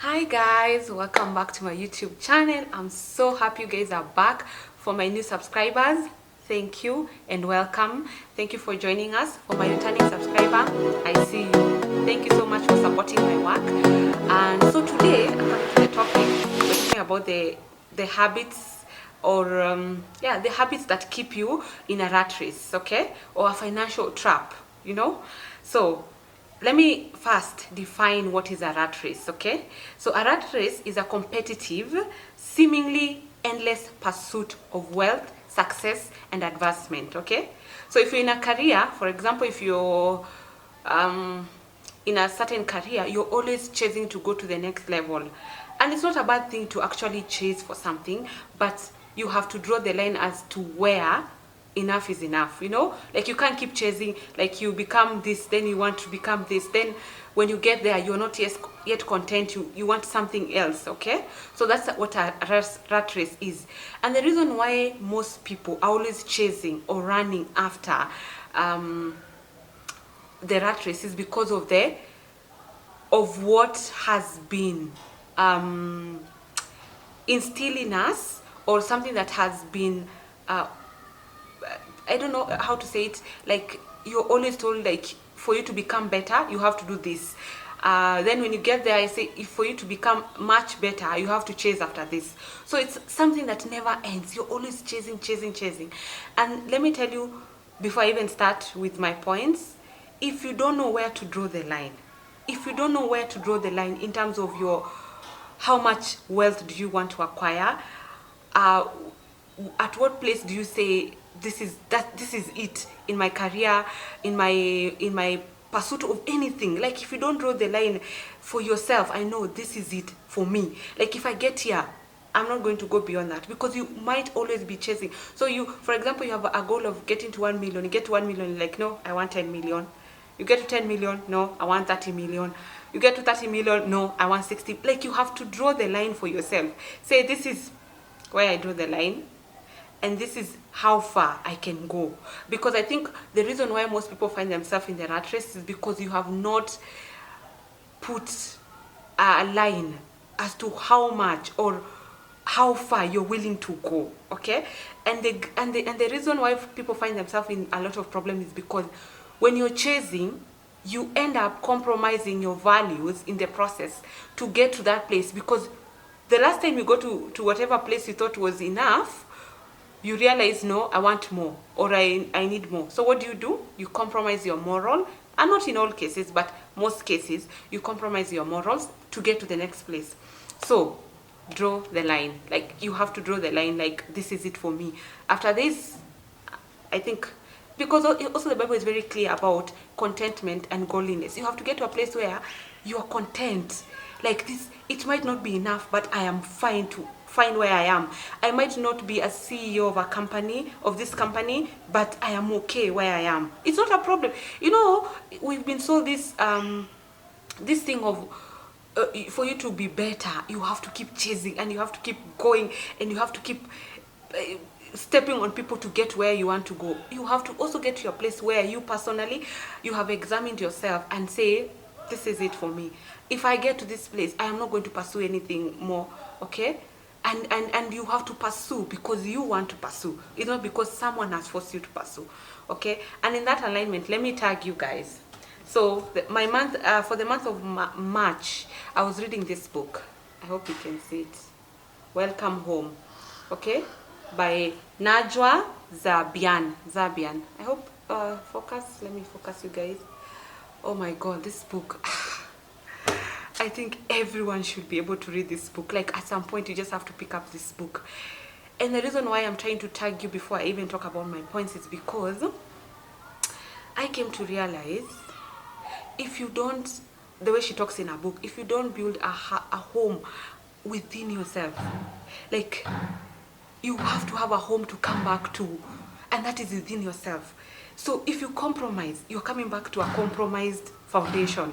Hi guys, welcome back to my YouTube channel. I'm so happy you guys are back. For my new subscribers, thank you and welcome. Thank you for joining us. For my returning subscriber, I see you. Thank you so much for supporting my work. And so today I'm coming to the topic. We're talking about the habits or the habits that keep you in a rat race, okay, or a financial trap, so let me first define what is a rat race, okay? So a rat race is a competitive, seemingly endless pursuit of wealth, success, and advancement, okay? So if you're in a career, for example, if you're in a certain career, you're always chasing to go to the next level. And it's not a bad thing to actually chase for something, but you have to draw the line as to where enough is enough, like you can't keep chasing, like you become this, then you want to become this, then when you get there you're not yet content, you want something else, okay? So that's what a rat race is. And the reason why most people are always chasing or running after the rat race is because of what has been instilled in us, or something that has been I don't know how to say it, like you're always told, like, for you to become better you have to do this, then when you get there I say, if for you to become much better you have to chase after this. So it's something that never ends. You're always chasing. And let me tell you, before I even start with my points, if you don't know where to draw the line, if you don't know where to draw the line in terms of your how much wealth do you want to acquire, at what place do you say this is it in my career, in my pursuit of anything? Like, if you don't draw the line for yourself, I know this is it for me. Like, if I get here, I'm not going to go beyond that, because you might always be chasing. So you, for example, you have a goal of getting to 1 million. You get to 1 million, you're like, no, I want 10 million. You get to 10 million, no, I want 30 million. You get to 30 million, no, I want 60. Like, you have to draw the line for yourself. Say, this is where I draw the line, and this is how far I can go. Because I think the reason why most people find themselves in the rat race is because you have not put a line as to how much or how far you're willing to go, okay? And the reason why people find themselves in a lot of problems is because when you're chasing, you end up compromising your values in the process to get to that place. Because the last time you go to whatever place you thought was enough, you realize, no, I want more, or I need more. So what do? You compromise your moral, and not in all cases, but most cases, you compromise your morals to get to the next place. So draw the line. Like, you have to draw the line, like, this is it for me. After this, I think, because also the Bible is very clear about contentment and godliness. You have to get to a place where you are content. Like, this, it might not be enough, but I am fine where I am. I might not be a CEO of a company, of this company, but I am okay where I am. It's not a problem. We've been sold this this thing of for you to be better, you have to keep chasing, and you have to keep going, and you have to keep stepping on people to get where you want to go. You have to also get to a place where you personally, you have examined yourself and say, this is it for me. If I get to this place, I am not going to pursue anything more, okay? And you have to pursue because you want to pursue. It's not because someone has forced you to pursue, okay? And in that alignment, let me tag you guys. So for the month of March, I was reading this book. I hope you can see it. Welcome Home, okay? By Najwa Zabian. I hope focus. Let me focus, you guys. Oh my God, this book. I think everyone should be able to read this book. Like, at some point, you just have to pick up this book. And the reason why I'm trying to tag you before I even talk about my points is because I came to realize, if you don't, the way she talks in her book, if you don't build a home within yourself, like, you have to have a home to come back to, and that is within yourself. So if you compromise, you're coming back to a compromised foundation.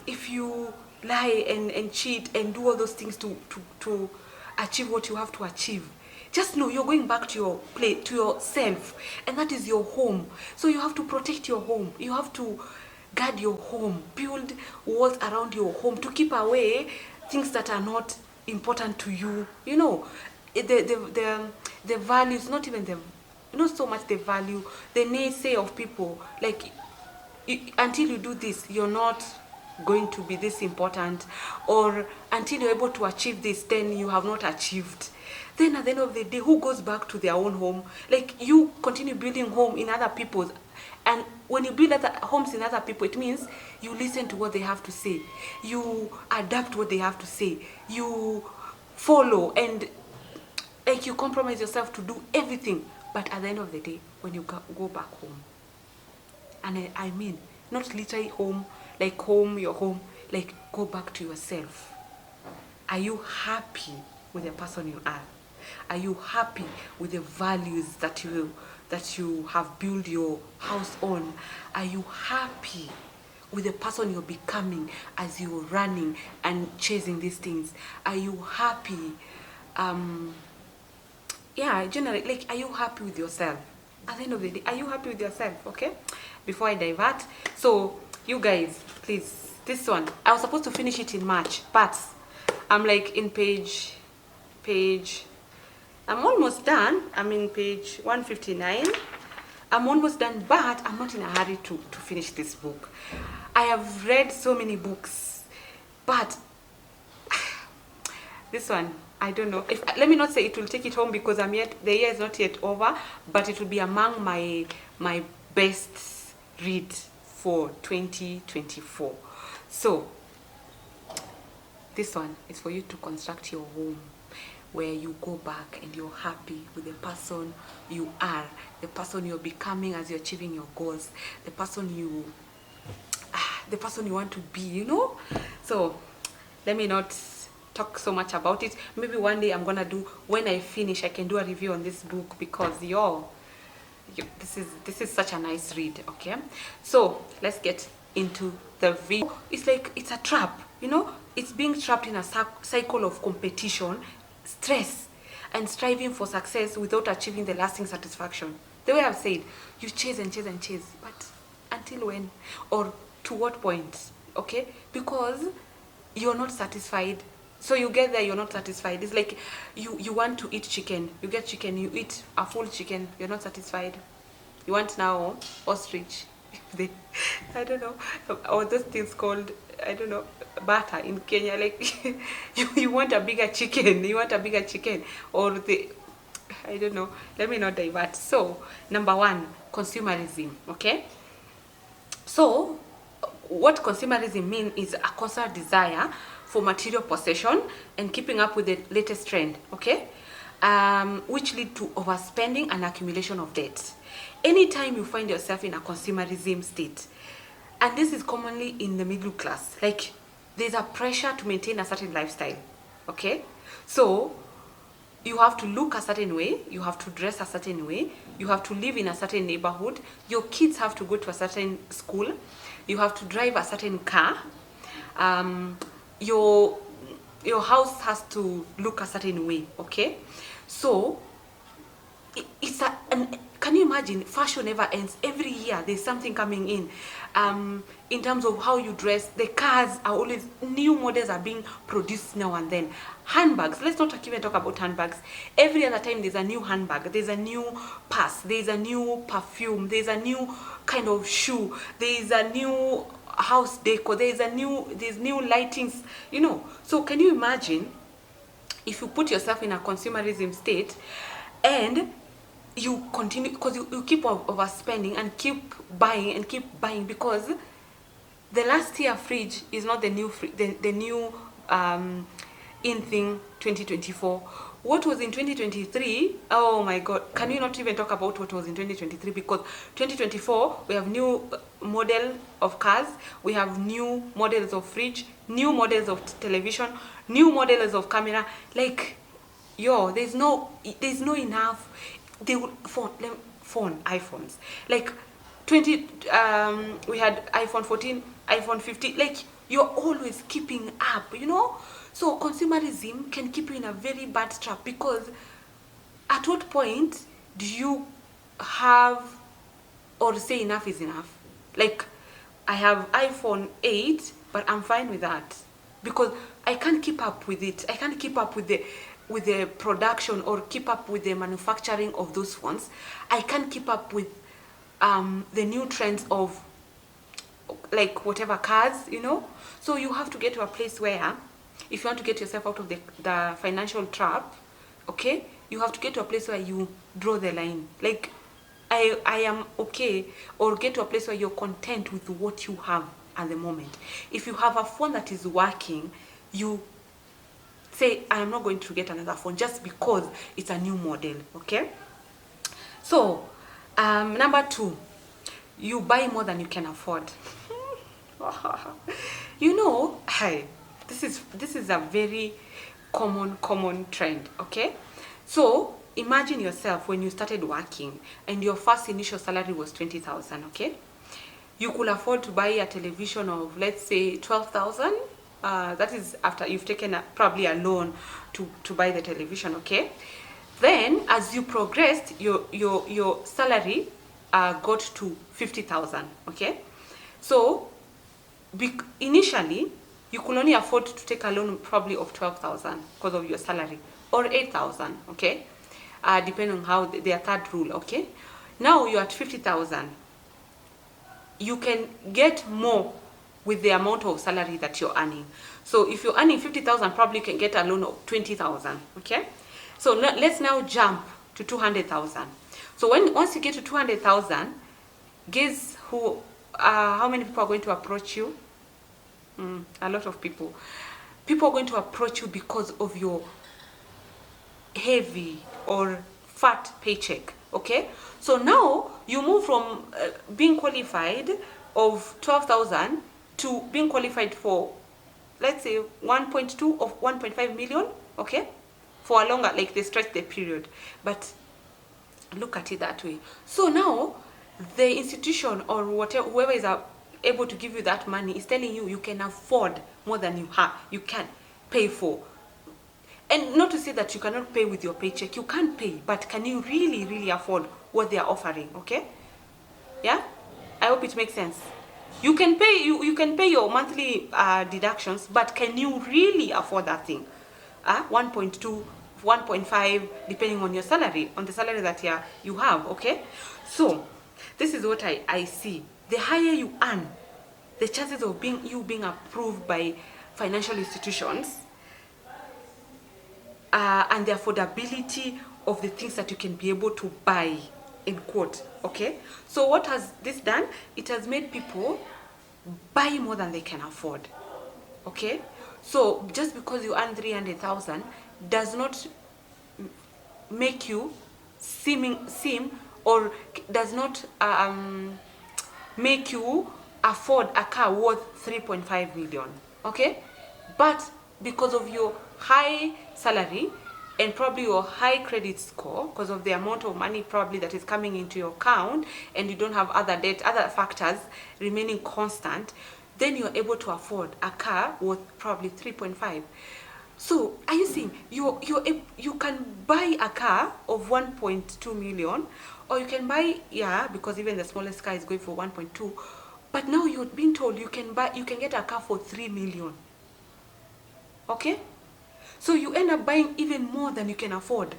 If you lie and cheat and do all those things to achieve what you have to achieve, just know you're going back to your place, to yourself, and that is your home. So you have to protect your home. You have to Guard your home. Build walls around your home to keep away things that are not important to you. You know, the values, not even the, not so much the value, the naysay of people. Like, until you do this, you're not going to be this important, or until you're able to achieve this, then you have not achieved. Then at the end of the day, who goes back to their own home? Like, you continue building home in other people's, and when you build other homes in other people, it means you listen to what they have to say, you adapt what they have to say, you follow, and like you compromise yourself to do everything. But at the end of the day, when you go back home, and I mean, not literally home, like home, your home, like go back to yourself. Are you happy with the person you are? Are you happy with the values that you have built your house on? Are you happy with the person you're becoming as you're running and chasing these things? Are you happy? Yeah, generally, like, are you happy with yourself? At the end of the day, are you happy with yourself? Okay, before I divert, so you guys, please, this one, I was supposed to finish it in March, but I'm like in page, I'm almost done. I'm in page 159. I'm almost done, but I'm not in a hurry to finish this book. I have read so many books, but this one, I don't know. If, let me not say it will take it home, because the year is not yet over, but it will be among my best read for 2024. So this one is for you to construct your home, where you go back and you're happy with the person you are, the person you're becoming as you're achieving your goals, the person you want to be, you know. So let me not talk so much about it. Maybe one day I'm gonna do, when I finish, I can do a review on this book, because this is such a nice read. Okay, so let's get into the video. It's like, it's a trap, you know. It's being trapped in a cycle of competition, stress, and striving for success without achieving the lasting satisfaction. The way I've said, you chase and chase and chase, but until when, or to what point? Okay, because you're not satisfied. So you get there, you're not satisfied. It's like you want to eat chicken, you get chicken, you eat a full chicken, you're not satisfied. You want now ostrich. I don't know, or those things called, I don't know, butter in Kenya. Like, you want a bigger chicken, or I don't know. Let me not divert. So number one, consumerism. Okay, so what consumerism means is a constant desire for material possession and keeping up with the latest trend. Okay, which lead to overspending and accumulation of debt. Anytime you find yourself in a consumerism state, and this is commonly in the middle class, like, there's a pressure to maintain a certain lifestyle. Okay, so you have to look a certain way, you have to dress a certain way, you have to live in a certain neighborhood, your kids have to go to a certain school, you have to drive a certain car, your house has to look a certain way. Okay, so it's can you imagine, fashion never ends. Every year there's something coming in terms of how you dress. The cars are always, new models are being produced now and then. Handbags, let's not even talk about handbags. Every other time there's a new handbag, there's a new purse, there's a new perfume, there's a new kind of shoe, there's a new house decor, there's new lightings, you know. So can you imagine if you put yourself in a consumerism state, and you continue, because you keep overspending and keep buying, because the last year fridge is not the new the new in thing 2024. What was in 2023, oh my god, can we not even talk about what was in 2023? Because 2024 we have new model of cars, we have new models of fridge, new models of television, new models of camera. Like, yo, there's no enough. They would phone iPhones, like 20 we had iPhone 14, iPhone 15. Like, you're always keeping up, you know. So consumerism can keep you in a very bad trap, because at what point do you have, or say enough is enough? Like, I have iPhone 8, but I'm fine with that because I can't keep up with it. I can't keep up with the production or keep up with the manufacturing of those phones. I can't keep up with the new trends of like whatever cars, you know. So you have to get to a place where, if you want to get yourself out of the financial trap, okay, you have to get to a place where you draw the line. Like I am okay, or get to a place where you're content with what you have at the moment. If you have a phone that is working, you say, I am not going to get another phone just because it's a new model, okay? So number 2, you buy more than you can afford. You know, hey, this is a very common trend, okay? So imagine yourself when you started working and your first initial salary was 20,000, okay? You could afford to buy a television of, let's say, 12,000. That is after you've taken probably a loan to buy the television, okay? Then as you progressed, your salary got to 50,000, okay? So initially you could only afford to take a loan probably of 12,000 because of your salary, or 8,000, okay? Depending on how their third rule, okay? Now you're at 50,000. You can get more with the amount of salary that you're earning. So if you're earning 50,000, probably you can get a loan of 20,000, okay? So let's now jump to 200,000. So once you get to 200,000, guess who? How many people are going to approach you? A lot of people. People are going to approach you because of your heavy or fat paycheck, okay? So now you move from being qualified of 12,000 to being qualified for, let's say, 1.2 of 1.5 million, okay? For a longer, like they stretch the period. But look at it that way. So now the institution or whatever, whoever is able to give you that money is telling you you can afford more than you can pay for. And not to say that you cannot pay with your paycheck. You can't pay, but can you really afford what they are offering, okay? Yeah, I hope it makes sense. You can pay you can pay your monthly deductions, but can you really afford that thing? 1.2, 1.5, depending on your salary, on the salary that you have, okay? So this is what I see. The higher you earn, the chances of being approved by financial institutions and the affordability of the things that you can be able to buy, in quote, okay? So what has this done? It has made people buy more than they can afford, okay? So just because you earn 300,000 does not make you seem or does not make you afford a car worth 3.5 million, okay? But because of your high salary and probably your high credit score, because of the amount of money probably that is coming into your account, and you don't have other debt, other factors remaining constant, then you're able to afford a car worth probably 3.5. So are you seeing you can buy a car of 1.2 million, or you can buy, because even the smallest car is going for 1.2, but now you're being told you can get a car for 3 million, okay? So you end up buying even more than you can afford.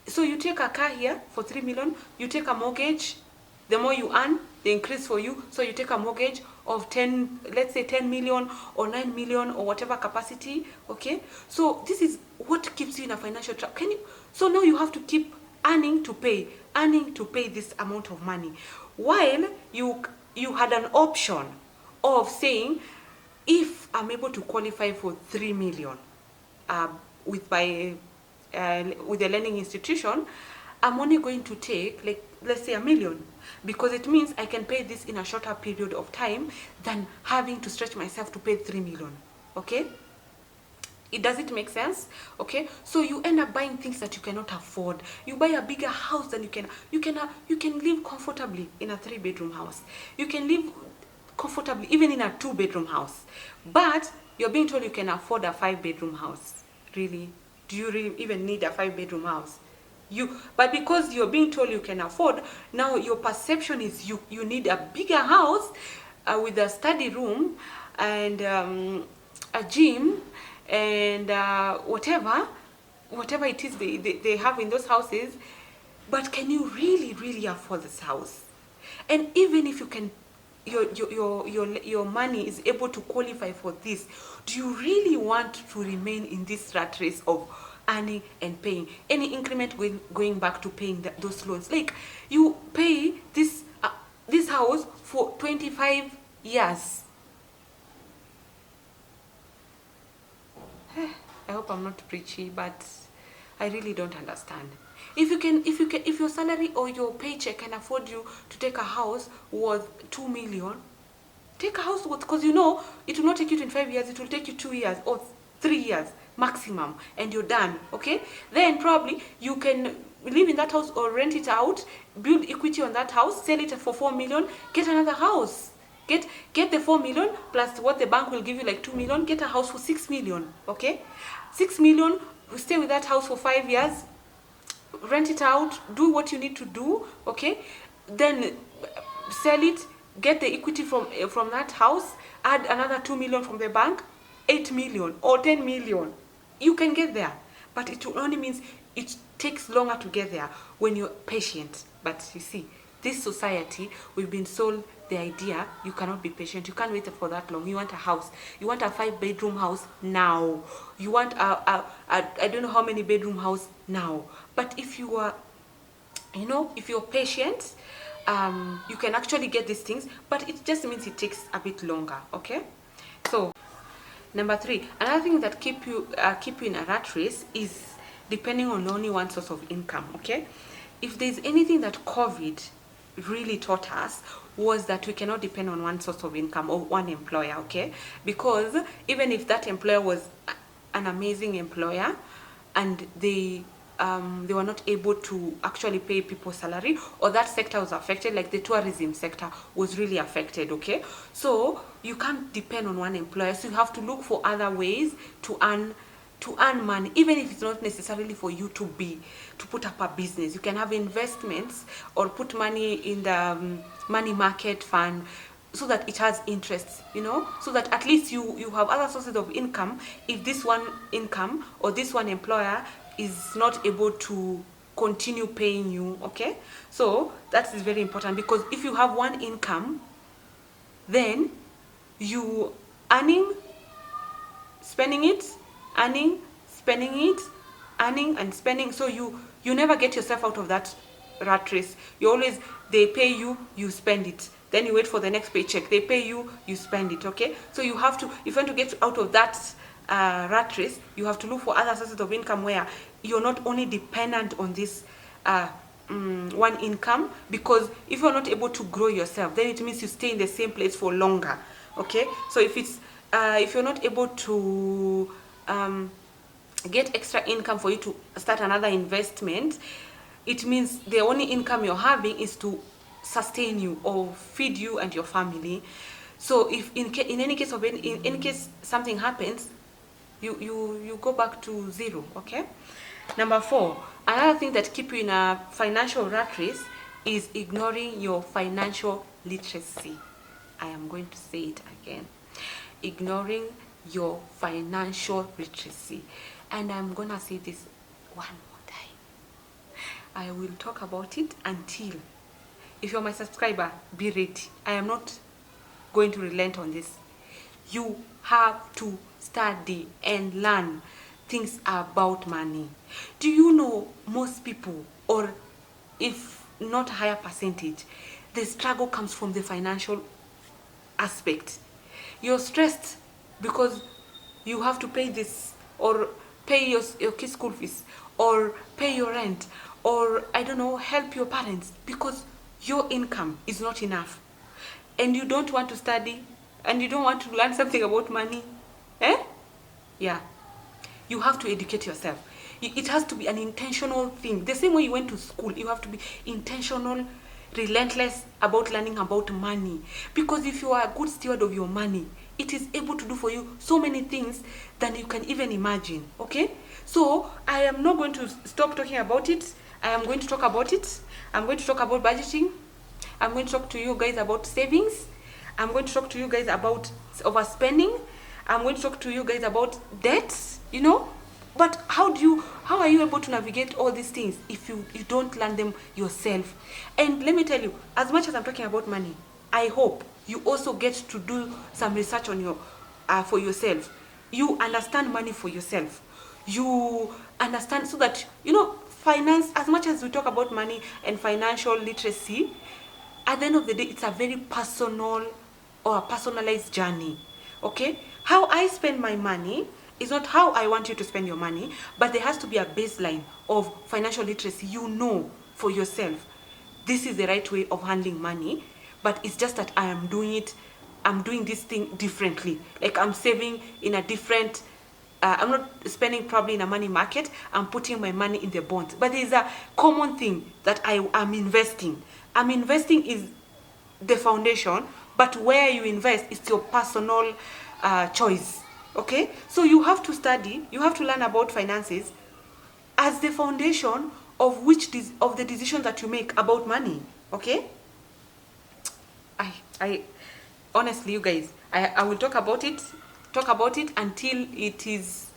So you take a car here for 3 million, you take a mortgage, the more you earn, the increase for you. So you take a mortgage of 10, let's say 10 million or 9 million or whatever capacity, okay? So this is what keeps you in a financial trap. So now you have to keep earning to pay this amount of money. While you had an option of saying, if I'm able to qualify for 3 million with the lending institution, I'm only going to take, like, let's say 1 million, because it means I can pay this in a shorter period of time than having to stretch myself to pay 3 million, okay? Does it make sense? Okay, so you end up buying things that you cannot afford. You buy a bigger house than you can live comfortably in a 3-bedroom house. You can live comfortably even in a 2-bedroom house, but you're being told you can afford a 5-bedroom house. Really? Do you really even need a 5-bedroom house? But because you're being told you can afford, now your perception is you need a bigger house with a study room and a gym and whatever it is they have in those houses, but can you really afford this house? And even if you can, your money is able to qualify for this, do you really want to remain in this rat race of earning and paying, any increment going back to paying those loans? Like, you pay this house for 25 years. I hope I'm not preachy, but I really don't understand. If your salary or your paycheck can afford you to take a house worth 2 million, take a house worth, because you know it will not take you 25 years, it will take you 2 years or 3 years maximum, and you're done. Okay, then probably you can live in that house or rent it out, build equity on that house, sell it for 4 million, get another house. Get the 4 million plus what the bank will give you, like 2 million, get a house for 6 million. Okay, 6 million, stay with that house for 5 years, rent it out, do what you need to do. Okay, then sell it, get the equity from that house, add another 2 million from the bank, 8 million or 10 million. You can get there, but it only means it takes longer to get there when you're patient. But you see, this society, we've been sold the idea you cannot be patient, you can't wait for that long. You want a house, you want a 5-bedroom house now, you want a I don't know how many bedroom house now. But if you are, if you're patient, you can actually get these things, but it just means it takes a bit longer. Okay, so number 3, another thing that keep you in a rat race is depending on only one source of income. Okay, if there's anything that COVID really taught us, was that we cannot depend on one source of income or one employer. Okay, because even if that employer was an amazing employer and they were not able to actually pay people salary, or that sector was affected, like the tourism sector was really affected. Okay, so you can't depend on one employer, so you have to look for other ways to earn money, even if it's not necessarily for you to put up a business. You can have investments or put money in the money market fund, so that it has interest, so that at least you have other sources of income if this one income or this one employer is not able to continue paying you. Okay, so that is very important, because if you have one income, then you earning, spending it, earning, spending it, earning and spending. So you never get yourself out of that rat race. You always, they pay you, you spend it, then you wait for the next paycheck, they pay you, you spend it. Okay, so you have to, if you want to get out of that rat race, you have to look for other sources of income where you're not only dependent on this one income, because if you're not able to grow yourself, then it means you stay in the same place for longer. Okay, so if you're not able to get extra income for you to start another investment, it means the only income you're having is to sustain you or feed you and your family. So if in any case of in any case something happens, you go back to zero. Okay, number 4, another thing that keep you in a financial rat race is ignoring your financial literacy. I am going to say it again, ignoring your financial literacy. And I'm gonna say this one more time. I will talk about it until, if you're my subscriber, be ready. I am not going to relent on this. You have to study and learn things about money. Do you know most people, or if not a higher percentage, the struggle comes from the financial aspect. You're stressed because you have to pay this, or pay your kids' school fees, or pay your rent, or I don't know, help your parents, because your income is not enough, and you don't want to study, and you don't want to learn something about money. Yeah, you have to educate yourself. It has to be an intentional thing. The same way you went to school, you have to be intentional, relentless about learning about money. Because if you are a good steward of your money, it is able to do for you so many things than you can even imagine. Okay, so I am not going to stop talking about it. I am going to talk about it. I'm going to talk about budgeting. I'm going to talk to you guys about savings. I'm going to talk to you guys about overspending. I'm going to talk to you guys about debts, you know. But how are you able to navigate all these things if you don't learn them yourself? And let me tell you, as much as I'm talking about money, I hope you also get to do some research on your for yourself. You understand money for yourself. You understand, so that, you know, finance, as much as we talk about money and financial literacy, at the end of the day, it's a very personal or a personalized journey. Okay, how I spend my money is not how I want you to spend your money, but there has to be a baseline of financial literacy. You know for yourself, this is the right way of handling money, but it's just that I'm doing this thing differently. Like, I'm saving in a different, I'm not spending probably in a money market, I'm putting my money in the bonds. But there's a common thing that I am investing. I'm investing is the foundation, but where you invest is your personal choice. Okay, so you have to study, you have to learn about finances as the foundation of of the decisions that you make about money. Okay, I honestly, you guys, I will talk about it until it is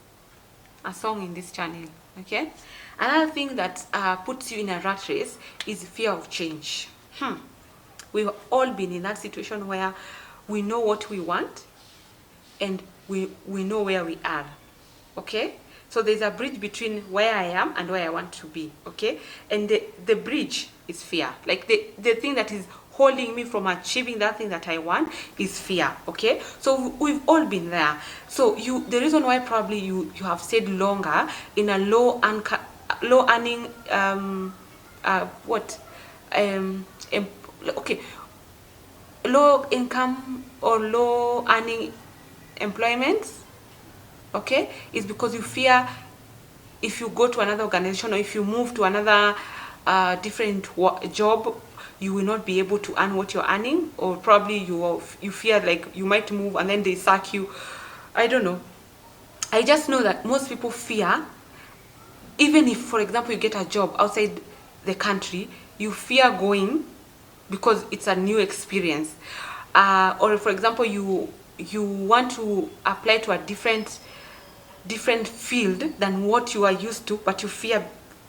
a song in this channel. Okay, another thing that puts you in a rat race is fear of change. We've all been in that situation where we know what we want and we know where we are. Okay, so there's a bridge between where I am and where I want to be. Okay, and the bridge is fear. Like, the thing that is holding me from achieving that thing that I want is fear. Okay, so we've all been there. So the reason why probably you have stayed longer in a low earning low income or low earning employment, okay, is because you fear if you go to another organization or if you move to another different job, you will not be able to earn what you're earning, or probably you fear like you might move and then they sack you. I don't know. I just know that most people fear, even if, for example, you get a job outside the country, you fear going because it's a new experience. Or for example, you want to apply to a different field than what you are used to, but you fear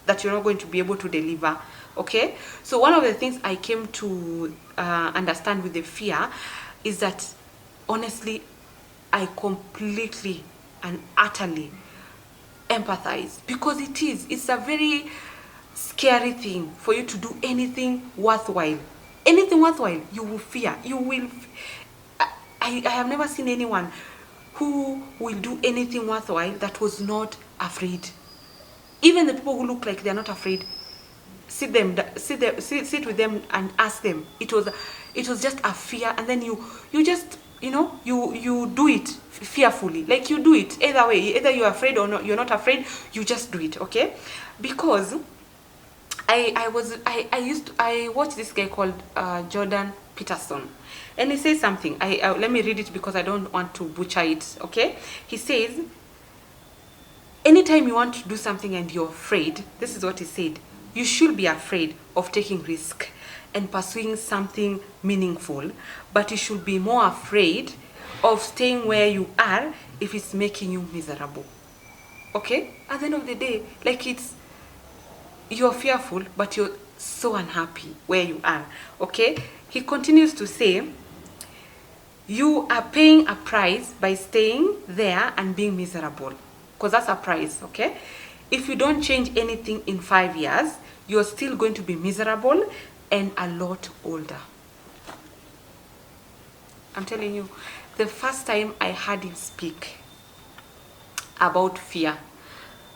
that you're not going to be able to deliver. Okay, so one of the things I came to understand with the fear is that, honestly, I completely and utterly empathize, because it's a very scary thing for you to do anything worthwhile. Anything worthwhile, you will fear. I have never seen anyone who will do anything worthwhile that was not afraid. Even the people who look like they're not afraid, sit with them and ask them. It was just a fear, and then you just, you do it fearfully. Like, you do it either way, either you're afraid or not, you're not afraid, you just do it. Okay, because I watched this guy called Jordan Peterson, and he says something. Let me read it because I don't want to butcher it. Okay, he says, anytime you want to do something and you're afraid, this is what he said: you should be afraid of taking risk and pursuing something meaningful, but you should be more afraid of staying where you are if it's making you miserable. Okay, at the end of the day, like, you're fearful, but you're so unhappy where you are. Okay, he continues to say, you are paying a price by staying there and being miserable, because that's a price. Okay, if you don't change anything in 5 years, you're still going to be miserable and a lot older. I'm telling you, the first time I heard him speak about fear,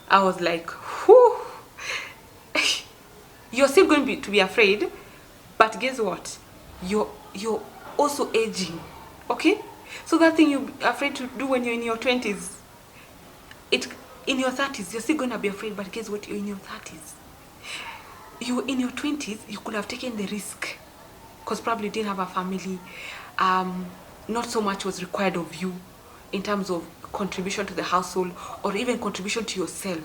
I was like, whew. You're still going to be afraid, but guess what? You're also aging. Okay, so that thing you're afraid to do when you're in your 20s, in your 30s, you're still going to be afraid, but guess what? You're in your 30s. You in your 20s, you could have taken the risk, because probably you didn't have a family. Not so much was required of you in terms of contribution to the household or even contribution to yourself.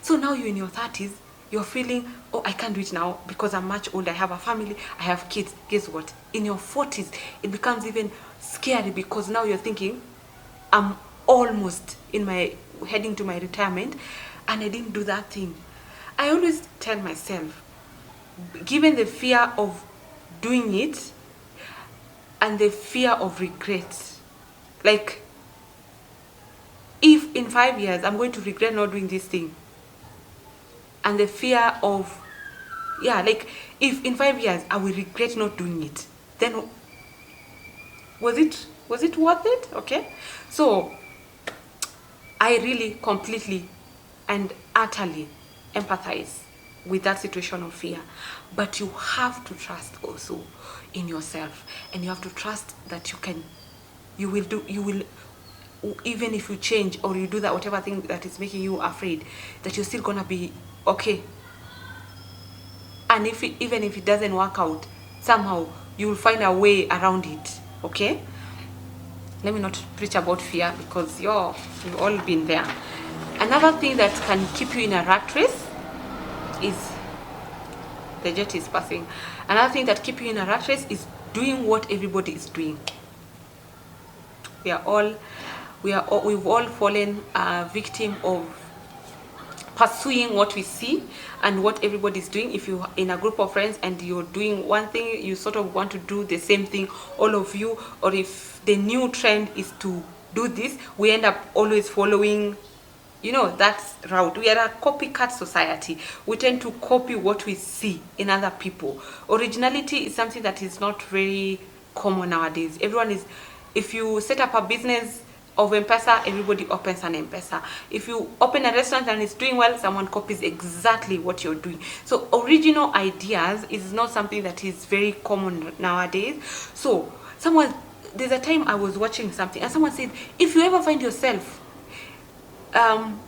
So now you're in your 30s, you're feeling, oh, I can't do it now because I'm much older, I have a family, I have kids. Guess what? In your 40s, it becomes even scary because now you're thinking, I'm almost heading to my retirement and I didn't do that thing. I always tell myself, given the fear of doing it and the fear of regret, like, if in 5 years I'm going to regret not doing this thing, and the fear of, yeah, like, if in 5 years I will regret not doing it, then was it worth it? Okay, so I really completely and utterly empathize with that situation of fear, but you have to trust also in yourself, and you have to trust that you will, even if you change or you do that whatever thing that is making you afraid, that you're still gonna be okay. And even if it doesn't work out, somehow you will find a way around it. Okay, let me not preach about fear because you've all been there. Another thing that can keep you in a rat race is, the jet is passing. Another thing that keep you in a rat race is doing what everybody is doing. We've all fallen victim of pursuing what we see and what everybody is doing. If you're in a group of friends and you're doing one thing, you sort of want to do the same thing, all of you. Or if the new trend is to do this, we end up always following, that route. We are a copycat society. We tend to copy what we see in other people. Originality is something that is not very common nowadays. If you set up a business of M-Pesa, everybody opens an M-Pesa. If you open a restaurant and it's doing well, someone copies exactly what you're doing. So original ideas is not something that is very common nowadays. So there's a time I was watching something and someone said, if you ever find yourself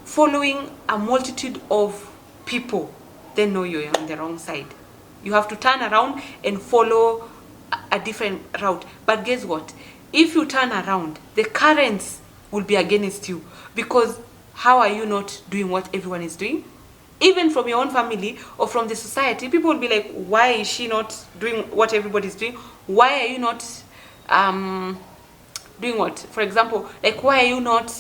following a multitude of people, then know you're on the wrong side. You have to turn around and follow a different route. But guess what? If you turn around, the currents will be against you, because how are you not doing what everyone is doing? Even from your own family or from the society, people will be like, why is she not doing what everybody is doing? Why are you not doing what? For example, like, why are you not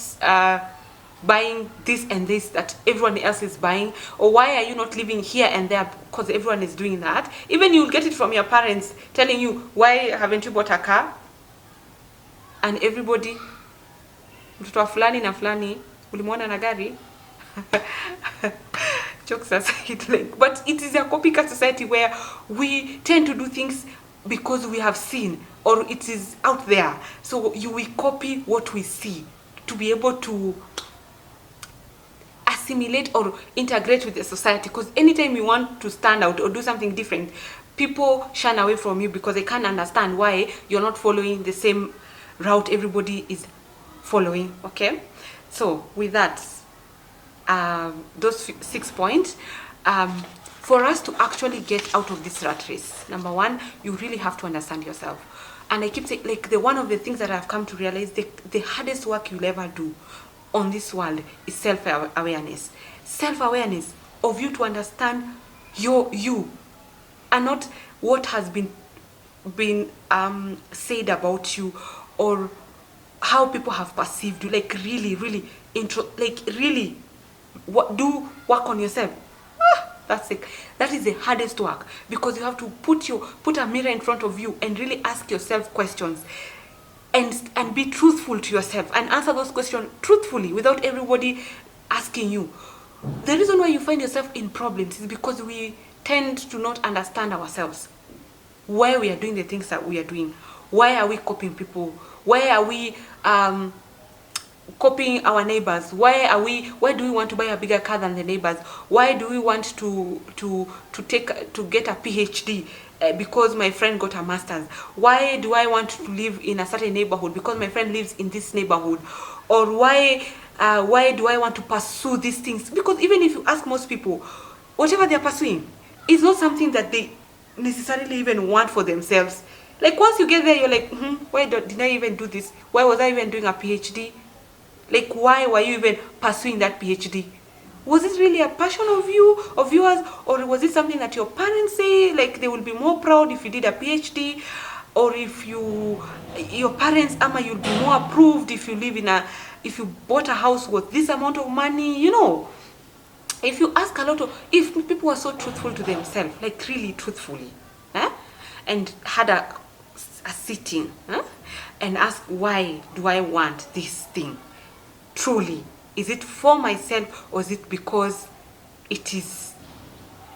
buying this and this that everyone else is buying? Or why are you not living here and there because everyone is doing that? Even you'll get it from your parents telling you, why haven't you bought a car? And everybody, mtoto wa fulani na fulani ulimwona na gari. Jokes aside, like, but it is a copycat society where we tend to do things because we have seen, or it is out there. So we copy what we see to be able to assimilate or integrate with the society. Because anytime you want to stand out or do something different, people shun away from you because they can't understand why you're not following the same route everybody is following. Okay, so with that, those 6 points, for us to actually get out of this rat race, number one, you really have to understand yourself. And I keep saying, like, one of the things that I've come to realize, the hardest work you'll ever do on this world is self-awareness. Self-awareness of you to understand you and not what has been said about you, or how people have perceived you. Like, really do work on yourself. That's it. That is the hardest work, because you have to put a mirror in front of you and really ask yourself questions, and be truthful to yourself and answer those questions truthfully without everybody asking you. The reason why you find yourself in problems is because we tend to not understand ourselves, why we are doing the things that we are doing. Why are we copying people? Why are we copying our neighbors? Why do we want to buy a bigger car than the neighbors? Why do we want to get a PhD because my friend got a master's? Why do I want to live in a certain neighborhood because my friend lives in this neighborhood? Or why do I want to pursue these things? Because even if you ask most people, whatever they're pursuing is not something that they necessarily even want for themselves. Like, once you get there, you're like, why did I even do this? Why was I even doing a PhD? Like, why were you even pursuing that PhD? Was it really a passion of yours, or was it something that your parents say, like they will be more proud if you did a PhD, or if your parents, ama, you'll be more approved if you live in a, if you bought a house worth this amount of money, you know? If you ask a lot of, if people are so truthful to themselves, like really truthfully, and had a sitting, and ask, why do I want this thing? Truly, is it for myself, or is it because it is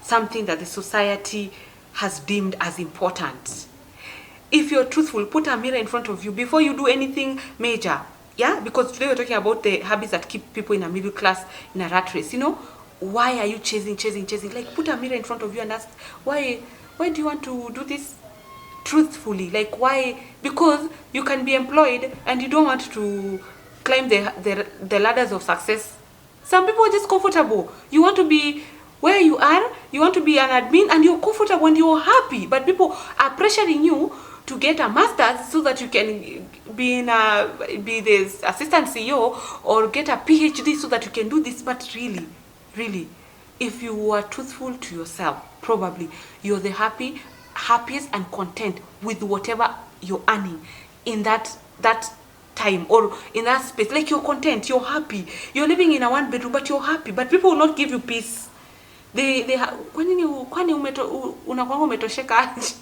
something that the society has deemed as important? If you're truthful, put a mirror in front of you before you do anything major. Yeah, because today we're talking about the habits that keep people in a middle class, in a rat race. You know, why are you chasing? Like, put a mirror in front of you and ask, why do you want to do this? Truthfully, like, why? Because you can be employed and you don't want to climb the ladders of success. Some people are just comfortable. You want to be where you are, you want to be an admin, and you're comfortable and you're happy, but people are pressuring you to get a master's so that you can be the assistant CEO, or get a PhD so that you can do this. But really, if you are truthful to yourself, probably you're the happiest and content with whatever you're earning in that time, or in that space. Like, you're content, you're happy, you're living in a one bedroom, but you're happy. But people will not give you peace. Kwani unakwanga umetosheka aje?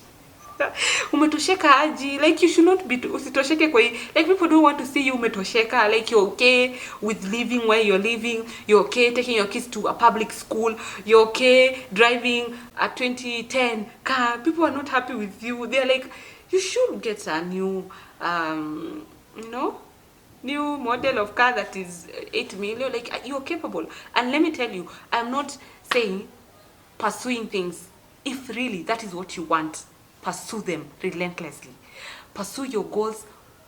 Umetosheka aje? Like, you should not be usitosheke kwa hii. Like, people don't want to see you umetosheka. Like, you're okay with living where you're living, you're okay taking your kids to a public school, you're okay driving a 2010 car. People are not happy with you. They're like, you should get a new new model of car that is 8 million. Like, you're capable. And let me tell you, I'm not saying pursuing things. If really that is what you want, pursue them relentlessly. Pursue your goals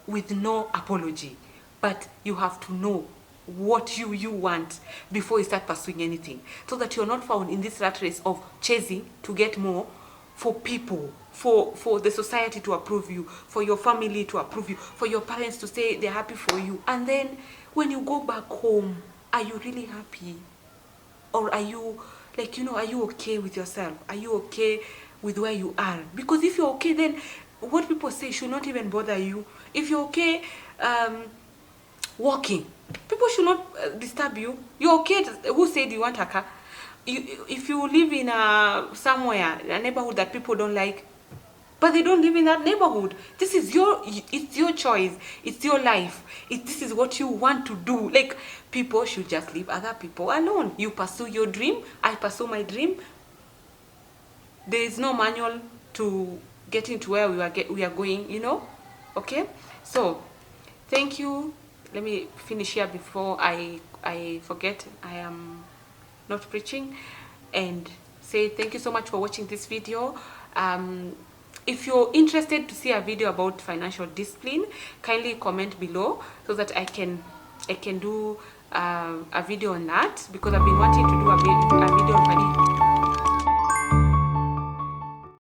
with no apology. But you have to know what you want before you start pursuing anything, so that you're not found in this rat race of chasing to get more, for people, for the society to approve you, for your family to approve you, for your parents to say they're happy for you. And then when you go back home, are you really happy? Or are you, like, are you okay with yourself? Are you okay with where you are? Because if you're okay, then what people say should not even bother you. If you're okay walking, people should not disturb you. You're okay. Who said you want a car? If you live in somewhere, a neighborhood that people don't like, but they don't live in that neighborhood, it's your choice, it's your life, this is what you want to do. Like, people should just leave other people alone. You pursue your dream, I pursue my dream. There is no manual to getting to where we are going, okay? So thank you. Let me finish here before I forget. I am not preaching, and say thank you so much for watching this video. If you're interested to see a video about financial discipline, kindly comment below so that I can do a video on that, because I've been wanting to do a video on